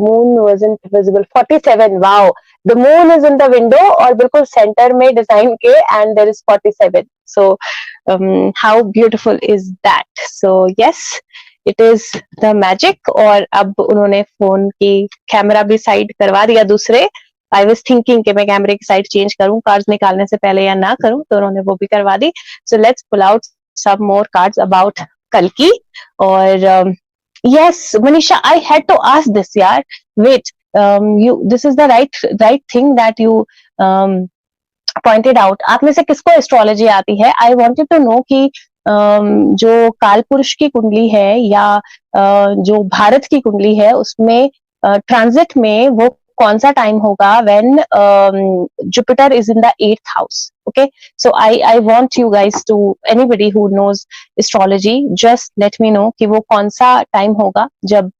moon wasn't visible. 47. Wow. The moon is in the window और बिल्कुल centre में design के and there is 47. So how beautiful is that? So yes, it is the magic. और अब उन्होंने phone की camera भी side करवा दिया दूसरे. आई वॉज थिंकिंग कि मैं कैमरे की साइड चेंज करूं कार्ड्स निकालने से पहले या ना करूं, तो उन्होंने वो भी करवा दी. So let's pull out some more cards about Kalki. Or yes, Manisha, I had to ask this, yaar. Wait, this is the right thing that you pointed out. आप में से किसको एस्ट्रोलॉजी आती है? I wanted to know कि जो काल पुरुष की कुंडली है या जो भारत की कुंडली है उसमें ट्रांजिट में वो कौन सा टाइम होगा when Jupiter is in the 8th house. Okay, so I want you guys to, anybody who knows astrology, just let me know कि वो कौन सा टाइम होगा जब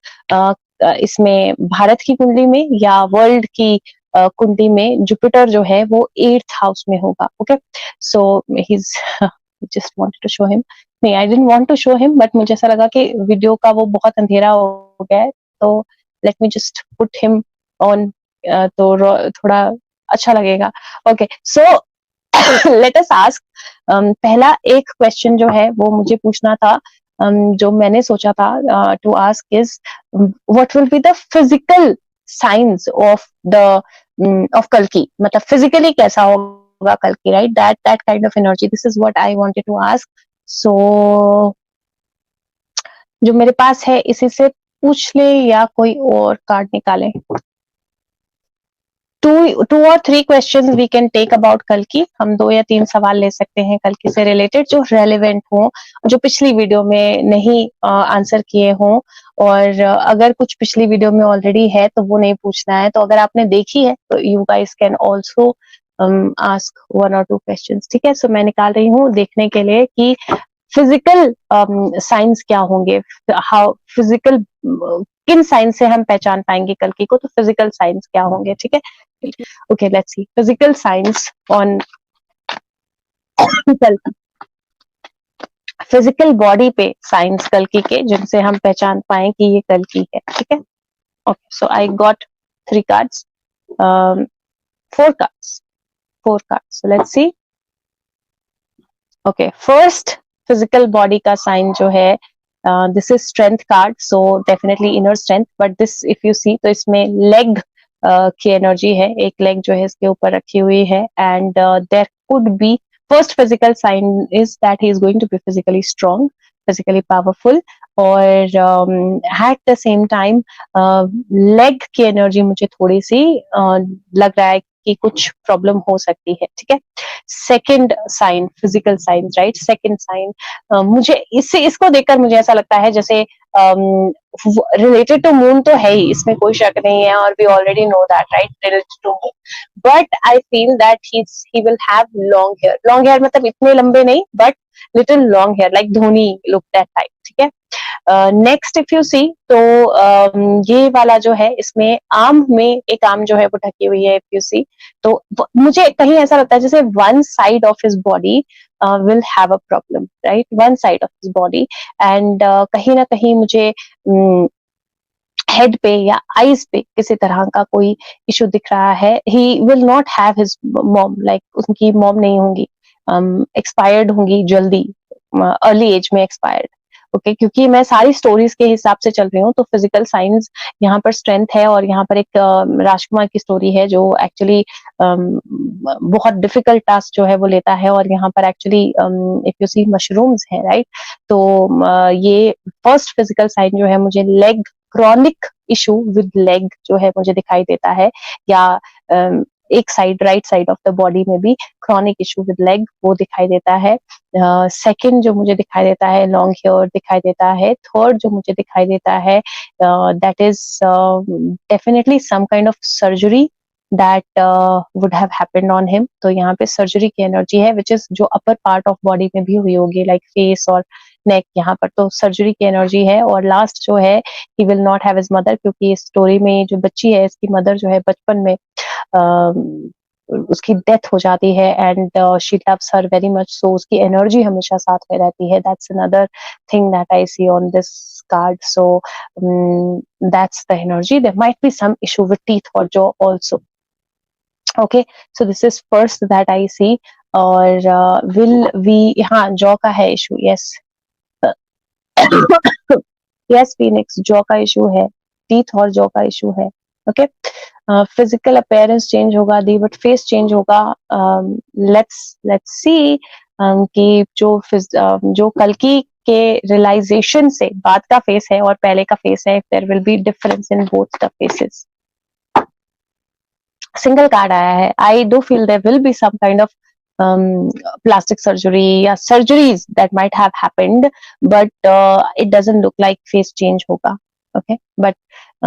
इसमें भारत की कुंडली में या वर्ल्ड की कुंडली में जुपिटर जो है वो 8th हाउस में होगा. Okay, so he's just wanted to show him. नहीं, I didn't want to show him, but मुझे ऐसा लगा कि वीडियो का वो बहुत अंधेरा हो गया है, तो let me just put him on, तो थोड़ा अच्छा लगेगा. ओके, सो let us ask. पहला एक क्वेश्चन जो है वो मुझे पूछना था, जो मैंने सोचा था to ask is what will be the physical science of the of कल्कि. मतलब फिजिकली कैसा होगा कल्कि, right? That kind of energy, this is what I wanted to ask. So जो मेरे पास है इसी से पूछ ले या कोई और कार्ड निकाले? टू और three question we can take about कल्कि. हम 2 या 3 सवाल ले सकते हैं कल्कि से रिलेटेड जो रेलेवेंट हो, जो पिछली वीडियो में नहीं आंसर किए हों, और अगर कुछ पिछली वीडियो में ऑलरेडी है तो वो नहीं पूछना है. तो अगर आपने देखी है तो you guys can also ask 1 or 2 questions. ठीक है, सो मैं निकाल रही हूँ देखने के लिए कि फिजिकल साइंस क्या होंगे, हाउ फिजिकल किन साइंस से हम पहचान पाएंगे कल्कि को, तो फिजिकल साइंस क्या होंगे. ठीक है, okay, let's see physical science on कल्कि. फिजिकल बॉडी पे साइंस कल्कि के जिनसे हम पहचान पाए कि ये कल्कि है. ठीक है, okay, so I got 3 cards, 4 cards, so let's see. Okay, first physical body का साइन जो है, this is strength card, so definitely inner strength. But this if you see तो इसमें लेग की एनर्जी है, एक लेग जो है इसके ऊपर रखी हुई है. And there could be first physical sign is that he is going to be physically strong, physically powerful. और at the same time leg की एनर्जी मुझे थोड़ी सी लग रहा है कि कुछ प्रॉब्लम हो सकती है. ठीक है, second sign physical sign, right? Second sign मुझे इसको देखकर मुझे ऐसा लगता है जैसे रिलेटेड टू मून तो है ही, इसमें कोई शक नहीं है, और we already know that, right? Related to moon. But I feel that he will have long hair मतलब इतने लंबे नहीं, but little long hair like Dhoni look, that type. ठीक है, नेक्स्ट इफ यू सी तो ये वाला जो है इसमें आर्म में एक आर्म जो है वो ढकी हुई है. इफ यू सी तो मुझे कहीं ऐसा लगता है जैसे one side of his body will have a problem, right? One side of his body. And कहीं ना कहीं मुझे हेड पे या आईज पे किसी तरह का कोई इशू दिख रहा है. He will not have his mom, like उनकी मॉम नहीं होंगी, एक्सपायर्ड होंगी जल्दी, अर्ली एज में एक्सपायर्ड. ओके, क्योंकि मैं सारी स्टोरीज के हिसाब से चल रही हूँ, तो फिजिकल साइंस यहाँ पर स्ट्रेंथ है, और यहाँ पर एक राजकुमार की स्टोरी है जो एक्चुअली बहुत डिफिकल्ट टास्क जो है वो लेता है, और यहाँ पर actually if you see mushrooms है, राइट? तो ये फर्स्ट फिजिकल साइन जो है मुझे leg chronic issue with leg जो है मुझे दिखाई देता है, या एक side right side of the body में भी क्रॉनिक इशू विद लेग वो दिखाई देता है. सेकंड जो मुझे दिखाई देता है लॉन्ग हेयर दिखाई देता है. थर्ड जो मुझे दिखाई देता है that is definitely some kind of surgery that would have happened on him. तो यहाँ पे सर्जरी की एनर्जी है which is जो अपर पार्ट ऑफ बॉडी में भी हुई होगी, लाइक फेस और नेक, यहाँ पर तो सर्जरी की एनर्जी है. और लास्ट जो है he will not have his mother, क्योंकि इस स्टोरी में जो बच्ची है इसकी मदर जो है बचपन में उसकी डेथ हो जाती है and she loves her very much, so उसकी एनर्जी हमेशा साथ में रहती है. That's another thing that I see on this card. So that's the energy. There might be some issue with teeth or jaw also. Okay, so this is first that I see. और will we, हाँ jaw का है issue. Yes. Yes Phoenix, jaw का issue है, teeth और jaw का issue है. Okay. Physical appearance change होगा दी, बट फेस चेंज होगा. लेट्स सी कि जो कल की के रियलाइजेशन से बाद का फेस है और पहले का फेस है, there will be difference in both the faces. Single card आया है. I do feel there will be some kind of plastic surgery या surgeries that might have happened, but it doesn't look like face change होगा. Okay, but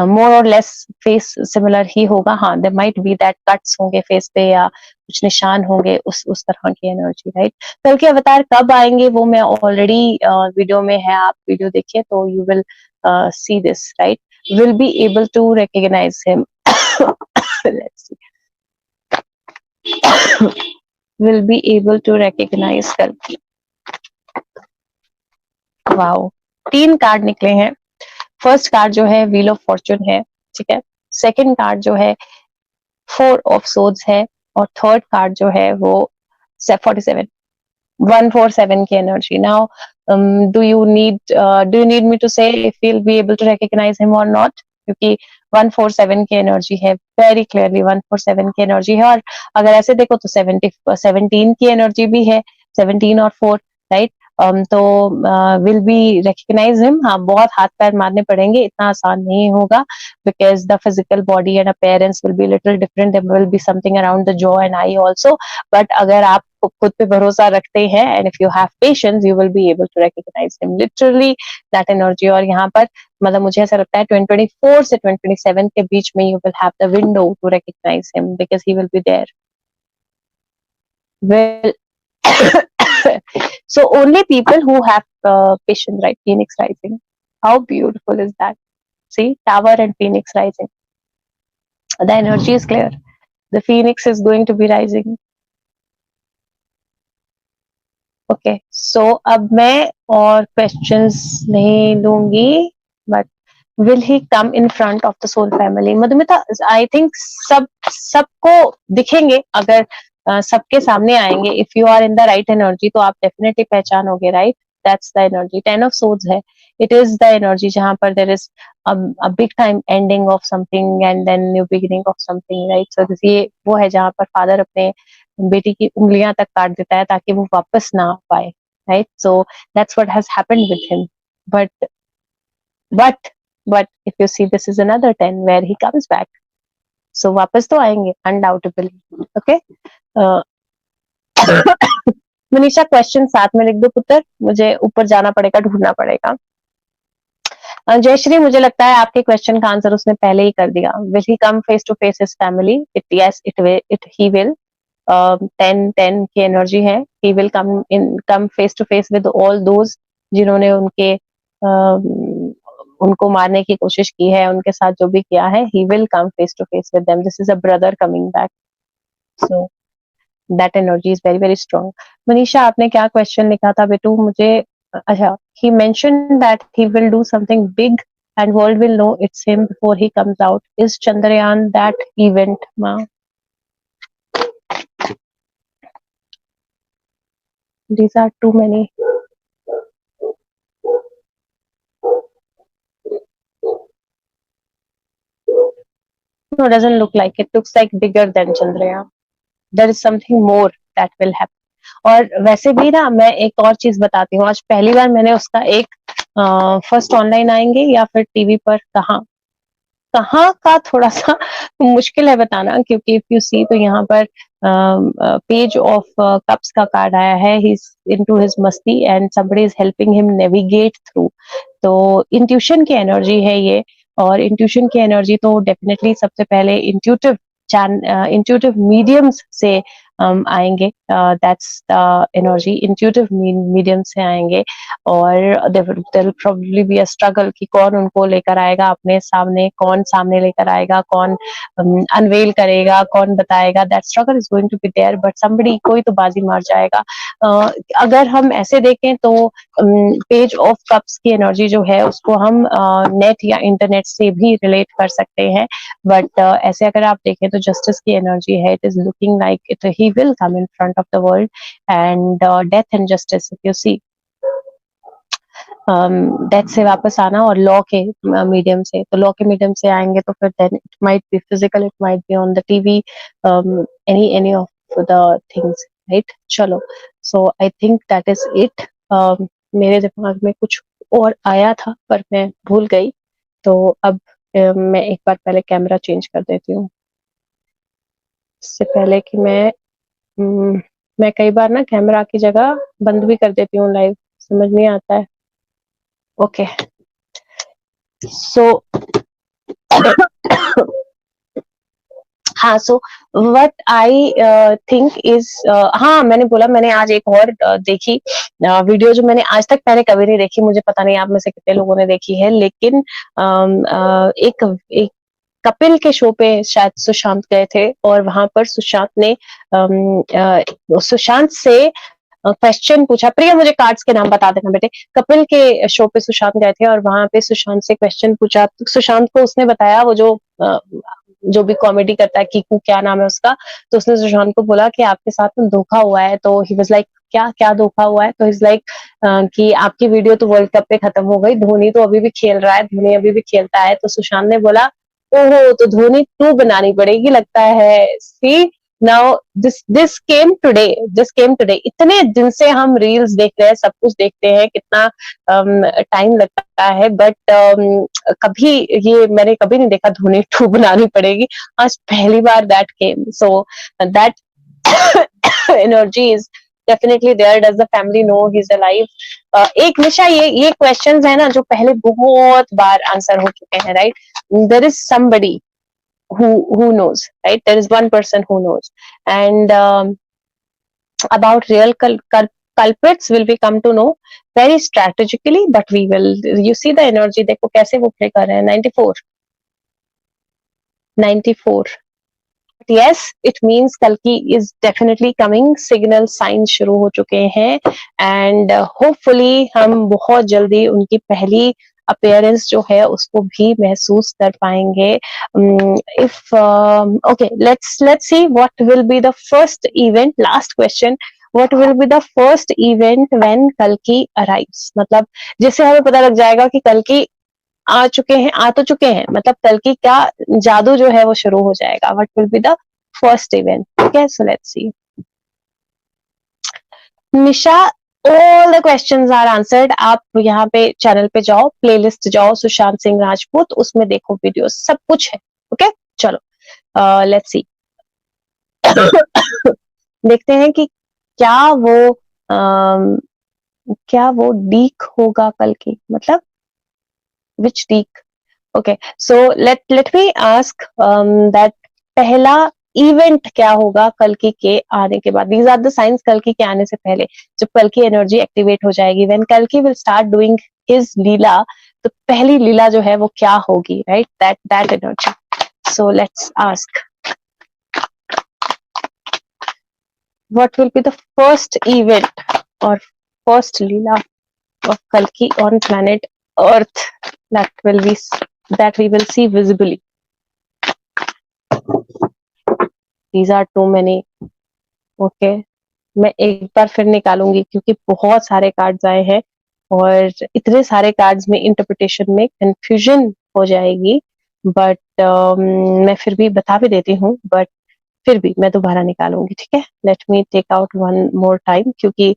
more or less face similar ही होगा. हाँ, there might be that cuts होंगे face पे या कुछ निशान होंगे उस तरह की एनर्जी, राइट. कल के अवतार कब आएंगे वो मैं ऑलरेडी वीडियो में है, आप वीडियो देखिए तो you will see this, right. Will be able to recognize him. Let's see. Will be able to recognize Kalki. Wow, 3 card निकले हैं. फर्स्ट कार्ड जो है व्हील ऑफ फॉर्चून है, ठीक है. सेकंड कार्ड जो है 4 ऑफ सोर्ड्स है और थर्ड कार्ड जो है वो 47 147 की energy. Now do you need me to say if we'll be able to recognise him और नॉट, क्योंकि 147 की एनर्जी है, वेरी क्लियरली 147 की एनर्जी है. और अगर ऐसे देखो तो 17 की एनर्जी भी है, 17 और 4, राइट. तो विल बी रिकॉग्नाइज हिम. हाँ, बहुत हाथ पैर मारने पड़ेंगे, इतना आसान नहीं होगा, because the physical body and appearance will be little different. There will be something around the jaw and I also. But अगर आप खुद पे भरोसा रखते हैं and if you have patience, you will be able to recognise him, literally that energy. और यहाँ पर मतलब मुझे ऐसा लगता है 2024 से 2027 के बीच में you will have the window to recognise him, because he will be there. Well, so only people who have patience, right? Phoenix rising. How beautiful is that? See, Tower and Phoenix rising. The energy is clear. The Phoenix is going to be rising. Okay, so अब मैं और questions नहीं लूंगी, but will he come in front of the soul family? Madhumita, I think सबको दिखेंगे. अगर सबके सामने आएंगे, if you are in the right energy तो आप डेफिनेटली पहचानोगे, right. That's the energy. 10 of swords है. इट इज द एनर्जी जहां पर there is a big time ending of something and then new beginning of something, right. So ये वो है जहां पर फादर अपने बेटी की उंगलियां तक काट देता है ताकि वो वापस ना आ पाए, right. So that's what has happened with him. But if you see, this is another 10 where he comes back. So वापस तो आएंगे undoubtedly. Okay. मनीषा, क्वेश्चन साथ में लिख दो पुत्र, मुझे ऊपर जाना पड़ेगा, ढूंढना पड़ेगा. जयश्री, मुझे लगता है आपके क्वेश्चन का आंसर उसने पहले ही कर दिया. Will he come face to face his family? Yes, he will. 10 की एनर्जी है. He will come face to face with all those जिन्होंने उनको मारने की कोशिश की है, उनके साथ जो भी किया है. He will come face to face with them. This is a brother coming back. So that energy is very very strong. Manisha, आपने क्या क्वेश्चन लिखा था बेटू? मुझे अच्छा, he mentioned that he will do something big and world will know it's him before he comes out. Is Chandrayaan that event, ma? These are too many. No, it doesn't look like. It looks like bigger than Chandrayaan. There is something more that will happen. और वैसे भी ना, मैं एक और चीज बताती हूँ. आज पहली बार मैंने उसका एक फर्स्ट ऑनलाइन आएंगे या फिर टीवी पर, कहाँ का थोड़ा सा मुश्किल है बताना, क्योंकि इफ यू सी तो यहाँ पर पेज ऑफ कप्स का कार्ड आया है. ही इज इनटू हिज मस्ती and somebody is helping him navigate through. तो इंट्यूशन की एनर्जी है ये. और इंट्यूशन की एनर्जी तो डेफिनेटली सबसे पहले इंट्यूटिव मीडियम्स से आएंगे, that's the energy, intuitive medium से आएंगे, और there probably be a struggle कि कौन उनको लेकर आएगा अपने सामने, कौन सामने लेकर आएगा, कौन अनवेल करेगा, कौन बताएगा, that struggle is going to be there, but somebody, कोई तो बाजी मार जाएगा। अगर हम ऐसे देखें तो पेज ऑफ कप्स की एनर्जी जो है उसको हम नेट या इंटरनेट से भी रिलेट कर सकते हैं, बट ऐसे अगर आप देखें तो जस्टिस की एनर्जी है, it is looking like it he will come in front of the world, and death and justice if you see, death से वापस आना और लॉ के मीडियम से, तो लॉ के मीडियम से आएंगे तो फिर then it might be physical, it might be on the TV, any of the things, right. चलो, so I think that is it. मेरे दिमाग में कुछ और आया था पर मैं भूल गई, तो अब मैं एक बार पहले कैमरा चेंज कर देती हूँ, इससे पहले कि मैं कई बार ना कैमरा की जगह बंद भी कर देती हूँ लाइव, समझ नहीं आता है। ओके, सो हाँ, so what I think is, हाँ मैंने बोला, मैंने आज एक और देखी वीडियो, जो मैंने आज तक मैंने कभी नहीं देखी, मुझे पता नहीं आप में से कितने लोगों ने देखी है, लेकिन एक कपिल के शो पे शायद सुशांत गए थे, और वहां पर सुशांत ने सुशांत से क्वेश्चन पूछा। प्रिया मुझे कार्ड्स के नाम बता देना बेटे। कपिल के शो पे सुशांत गए थे और वहां पे सुशांत से क्वेश्चन पूछा, तो सुशांत को उसने बताया, वो जो भी कॉमेडी करता है, कीकू क्या नाम है उसका, तो उसने सुशांत को बोला कि आपके साथ में धोखा हुआ है, तो ही वाज लाइक क्या क्या धोखा हुआ है, तो इज लाइक कि आपकी वीडियो तो वर्ल्ड कप पे खत्म हो गई, धोनी तो अभी भी खेल रहा है, धोनी अभी भी खेलता है, तो सुशांत ने बोला ओहो, तो धोनी 2 बनानी पड़ेगी लगता है। सी नाउ दिस केम टुडे, इतने दिन से हम रील्स देख रहे हैं, सब कुछ देखते हैं, कितना टाइम लगता है, बट कभी ये मैंने कभी नहीं देखा धोनी 2 बनानी पड़ेगी, आज पहली बार that came, so that energy is definitely there, does the family know he is alive. एक निशा, ये क्वेश्चंस है ना जो पहले बहुत बार आंसर हो चुके हैं, right, there is somebody who knows, right, there is one person who knows, and about real culprits will we come to know very strategically, but we will, you see the energy, देखो कैसे वो play कर रहे हैं, 94 yes, it means Kalki is definitely coming, signal signs शुरू हो चुके हैं, and hopefully हम बहुत जल्दी उनकी पहली अपीयरेंस जो है उसको भी महसूस कर पाएंगे। if okay, let's see what will be the first event, last question, what will be the first event when Kalki arrives, मतलब जिससे हमें पता लग जाएगा कि Kalki आ तो चुके हैं, मतलब कल की क्या जादू जो है वो शुरू हो जाएगा, what will be the first event, ठीक है, so let's see. Nisha, all the questions are answered, आप यहाँ पे चैनल पे जाओ, प्लेलिस्ट जाओ, सुशांत सिंह राजपूत, उसमें देखो वीडियो, सब कुछ है, ओके चलो लेट्स सी। देखते हैं कि क्या वो डीक होगा कल की, मतलब which week, okay, so let me ask that पहला इवेंट क्या होगा कल्कि के आने के बाद, these are the signs कल्कि के आने से पहले, जब कल्कि एनर्जी एक्टिवेट हो जाएगी, when कल्कि will start doing his लीला, तो पहली लीला जो है वो क्या होगी, right, that energy, so let's ask what will be the first event or first Leela of Kalki on planet Earth that we will see visibly. These are too many. Okay, मैं एक बार फिर निकालूंगी क्योंकि बहुत सारे कार्ड्स आए हैं और इतने सारे कार्ड्स में इंटरप्रिटेशन में कंफ्यूजन हो जाएगी, बट मैं फिर भी बता भी देती हूँ, बट फिर भी मैं दोबारा निकालूंगी, ठीक है। Let me take out one more time क्योंकि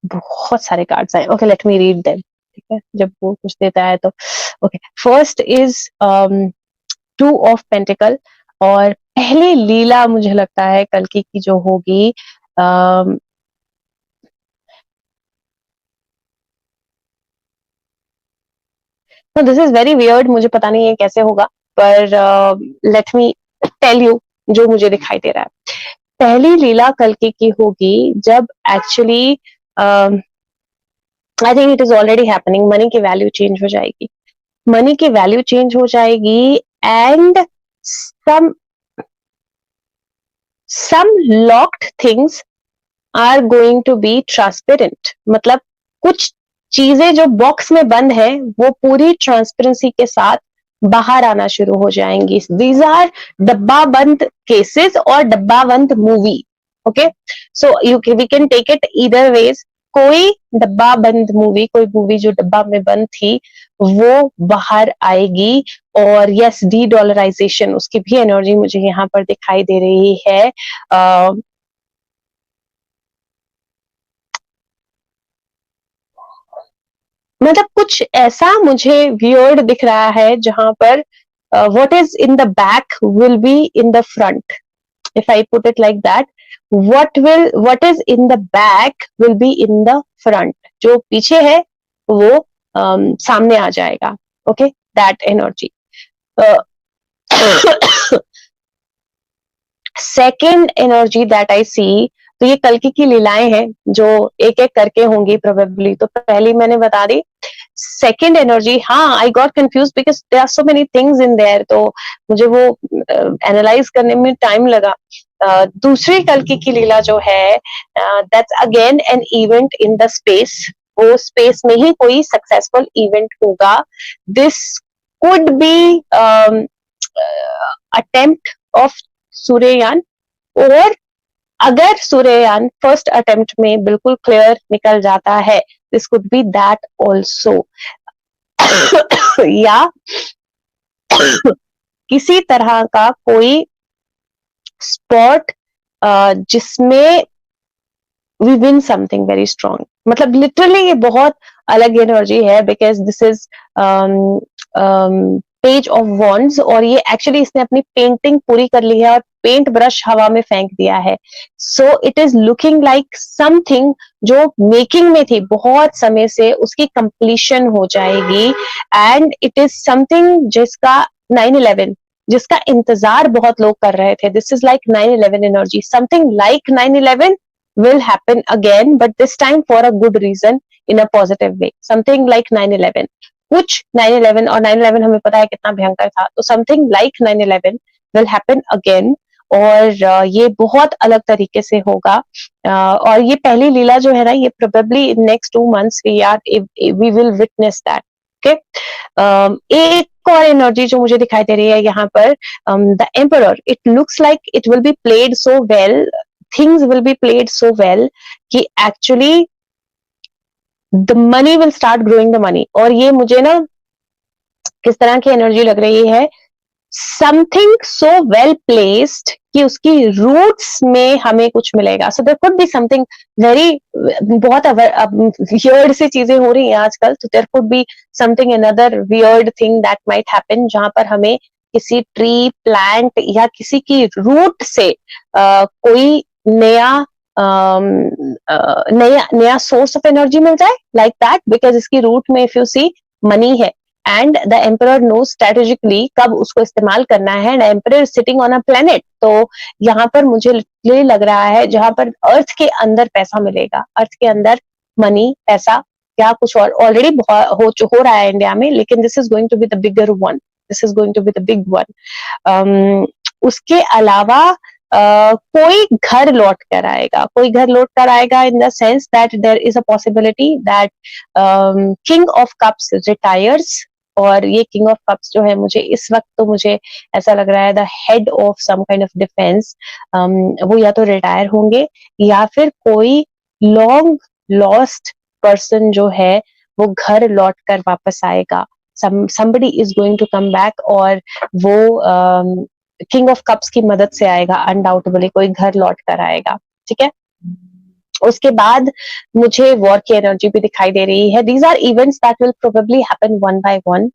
बहुत सारे कार्ड्स आए। Okay, let me read them, ठीक है, जब वो कुछ देता है तो। Okay, first is 2 of pentacle, और पहली लीला मुझे लगता है कल्कि की जो होगी, दिस इज वेरी वियर्ड, मुझे पता नहीं है कैसे होगा, पर लेट मी टेल यू जो मुझे दिखाई दे रहा है। पहली लीला कल्कि की होगी जब actually I think it is already happening, money की वैल्यू चेंज हो जाएगी, मनी की वैल्यू चेंज हो जाएगी and some some locked things are going to be transparent. मतलब कुछ चीजें जो बॉक्स में बंद है वो पूरी ट्रांसपेरेंसी के साथ बाहर आना शुरू हो जाएंगी. These are डब्बा बंद केसेस और डब्बा बंद movie. Okay, so we can take it either ways. कोई डब्बा बंद मूवी, कोई मूवी जो डब्बा में बंद थी वो बाहर आएगी. और यस, डी डॉलराइजेशन, उसकी भी एनर्जी मुझे यहाँ पर दिखाई दे रही है. मतलब कुछ ऐसा मुझे वियर्ड दिख रहा है जहां पर what is in the back will be in the front. If I put it like that, what is in the back will be in the front. जो पीछे है वो सामने आ जाएगा. Okay, that energy. Second energy that I see, तो ये कल्कि की लीलाएं हैं जो एक एक करके होंगी प्रोबेबली. तो पहली मैंने बता दी. सेकेंड एनर्जी, हाँ, I got confuse because there are so many things in there, तो मुझे वो एनालाइज करने में टाइम लगा. दूसरी कल्कि की लीला जो है, that's again an event in the space. वो स्पेस में ही कोई सक्सेसफुल इवेंट होगा. This could be attempt of Suryayaan, और अगर सूर्ययान फर्स्ट अटेम्प्ट में बिल्कुल क्लियर निकल जाता है, this could be that also. या किसी तरह का कोई स्पॉट जिसमें we win something very strong. मतलब लिटरली ये बहुत अलग एनर्जी है because this is page of wands, और ये एक्चुअली इसने अपनी पेंटिंग पूरी कर ली है और पेंट ब्रश हवा में फेंक दिया है. So it is looking like something जो मेकिंग में थी बहुत समय से, उसकी कंप्लीशन हो जाएगी. एंड इट इज समथिंग जिसका 9/11, जिसका इंतजार बहुत लोग कर रहे थे. This is like 9/11 energy. Something like 9/11 will happen again, but this time for a good reason, in a positive way. Something like 9/11. कुछ 9/11, और 9/11 हमें पता है कितना भयंकर था, तो something like 9/11 will happen again. और ये बहुत अलग तरीके से होगा. और ये पहली लीला जो है ना, ये probably in next 2 months we will witness that. Okay? एक और एनर्जी जो मुझे दिखाई दे रही है यहाँ पर, the emperor. It looks like it will be played so well, things will be played so well कि actually the money will start growing the money. और ये मुझे ना किस तरह की एनर्जी लग रही है, something so well placed कि उसकी रूट्स में हमें कुछ मिलेगा. So there could be something very, बहुत weird सी चीजें हो रही हैं आजकल, तो there could be something, another weird thing that might happen जहां पर हमें किसी ट्री, प्लांट या किसी की रूट से कोई नया नया सोर्स ऑफ एनर्जी मिल जाए, लाइक दैट. बिकॉज इसकी रूट में इफ यू सी मनी है, and the emperor know strategically कब उसको इस्तेमाल करना है. And emperor sitting on a planet, तो यहाँ पर मुझे लग रहा है जहां पर अर्थ के अंदर पैसा मिलेगा, अर्थ के अंदर मनी, पैसा या कुछ और ऑलरेडी हो रहा है इंडिया में, लेकिन this is going to be the bigger one. This is going to be the big one. उसके अलावा कोई घर लौट कर आएगा, कोई घर लौट कर आएगा in the sense that there is a possibility that king of cups retires. और ये किंग ऑफ कप्स जो है, मुझे इस वक्त तो मुझे ऐसा लग रहा है the head of some kind of defence, वो या तो रिटायर होंगे या फिर कोई लॉन्ग लॉस्ट पर्सन जो है वो घर लौट कर वापस आएगा. somebody is going to come back, और वो किंग ऑफ कप्स की मदद से आएगा. अनडाउटेबली कोई घर लौट कर आएगा. ठीक है, उसके बाद मुझे वॉर की एनर्जी भी दिखाई दे रही है. These are events that will probably happen one by one.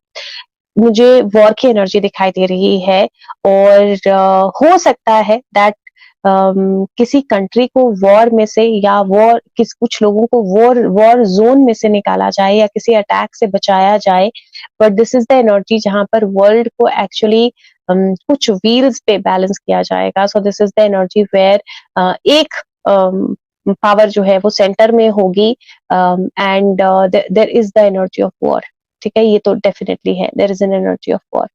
मुझे वॉर की एनर्जी दिखाई दे रही है, और हो सकता है दैट किसी कंट्री को वॉर में से, या कुछ लोगों को वॉर जोन में से निकाला जाए या किसी अटैक से बचाया जाए. But this is the energy जहां पर वर्ल्ड को एक्चुअली कुछ व्हील्स पे बैलेंस किया जाएगा. So this is the energy where एक पावर जो है वो सेंटर में होगी, and there is the energy of war. ठीक है, ये तो डेफिनेटली है, there is an energy of war.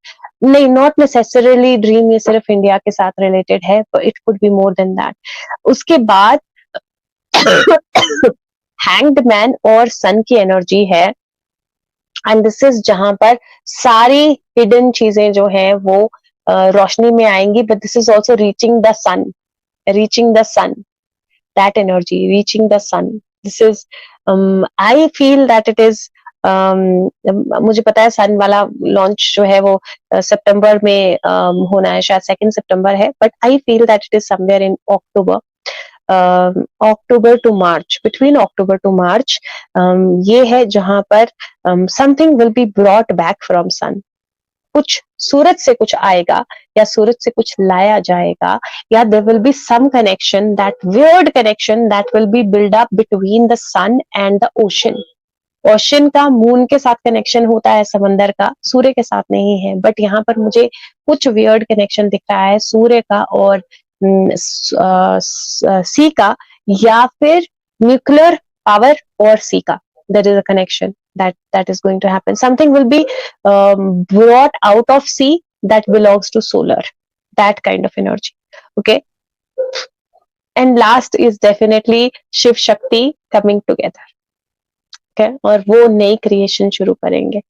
नहीं, नॉट नेसेसरली ड्रीम ये सिर्फ इंडिया के साथ रिलेटेड है, it could be more than that. उसके बाद हैंग्ड मैन और सन की एनर्जी है, एंड दिस इज जहां पर सारी हिडन चीजें जो है वो रोशनी में आएंगी, but this is also reaching the sun, that energy reaching the sun. This is I feel that it is मुझे पता है सन वाला लॉन्च जो है वो सितंबर में होना है, शायद 2 सितंबर है, but I feel that it is somewhere in October, October to March, between October to March. ये है जहां पर something will be brought back from sun. कुछ सूरज से कुछ आएगा या सूरज से कुछ लाया जाएगा, या there will be some connection, that weird connection that will be build up between the sun and the ocean. Ocean का मून के साथ कनेक्शन होता है, समंदर का सूर्य के साथ नहीं है, बट यहाँ पर मुझे कुछ वियर्ड कनेक्शन दिख रहा है सूर्य का और सी का, या फिर न्यूक्लियर पावर और सी का. There is a connection that is going to happen. Something will be brought out of sea that belongs to solar. That kind of energy. Okay. And last is definitely Shiv Shakti coming together. Okay. और वो नई creation शुरू करेंगे.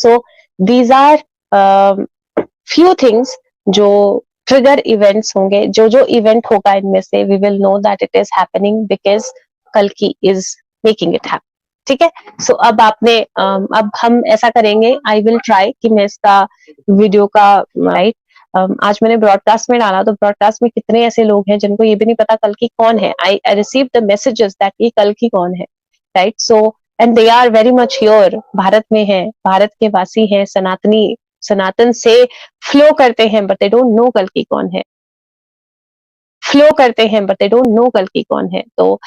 So these are few things जो trigger events होंगे. जो event होगा इनमें से we will know that it is happening because Kalki is making it happen. ठीक है, सो अब आपने अब हम ऐसा करेंगे, आई विल ट्राई कि मैं इसका वीडियो का राइट आज मैंने ब्रॉडकास्ट में डाला, तो ब्रॉडकास्ट में कितने ऐसे लोग हैं जिनको ये भी नहीं पता कल की कौन है. I receive the messages that ये कल की कौन है, right. So and they are very much here, Bharat में है, भारत के वासी हैं, सनातन से फ्लो करते हैं, बट दे डोंट नो कल की कौन है. फ्लो करते हैं बट दे डोंट नो कल की कौन है. तो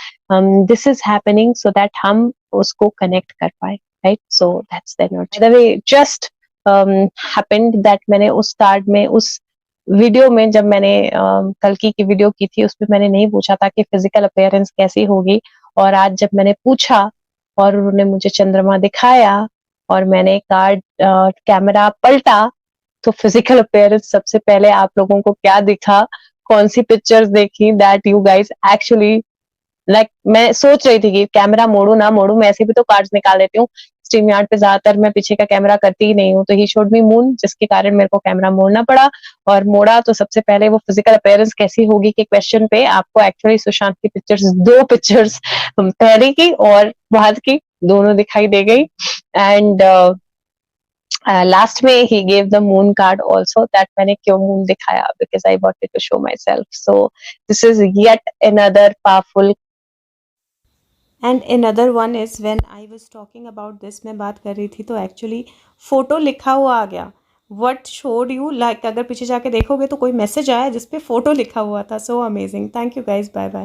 this is happening so that हम उसको कनेक्ट कर पाए, right. So that's the energy. By the way just happened that मैंने उस कार्ड में, उस वीडियो में, जब मैंने कल्कि की वीडियो की थी उसमें मैंने नहीं पूछा था कि फिजिकल अपीयरेंस कैसी होगी, और आज जब मैंने पूछा और उन्होंने मुझे चंद्रमा दिखाया और मैंने कार्ड कैमरा पलटा, तो फिजिकल अपीयरेंस सबसे पहले आप लोगों को क्या दिखा, कौन सी पिक्चर्स देखी, that you guys actually like, मैं सोच रही थी कि कैमरा मोड़ू ना मोड़ू, मैं ऐसे भी तो कार्ड्स निकाल लेती हूँ. स्ट्रीम यार्ड पे ज्यादातर मैं पीछे का कैमरा करती ही नहीं हूँ, तो ही शोड मी मून, जिसके कारण मेरे को कैमरा मोड़ना पड़ा. और मोड़ा तो सबसे पहले वो फिजिकल अपीयरेंस कैसी होगी के क्वेश्चन पे आपको एक्चुअली सुशांत की पिक्चर्स, 2 पिक्चर्स पहले की और बाद की, दोनों दिखाई दे गई. एंड लास्ट में he gave the moon card also, that मैंने क्यों मून दिखाया, because I wanted to show myself. So this is yet another powerful. And another one is when I was talking about this, मैं बात कर रही थी तो actually photo लिखा हुआ आ गया. व्हाट शोड यू, लाइक अगर पीछे जाके देखोगे तो कोई मैसेज आया जिस पे फ़ोटो लिखा हुआ था. So amazing. Thank you guys, bye bye.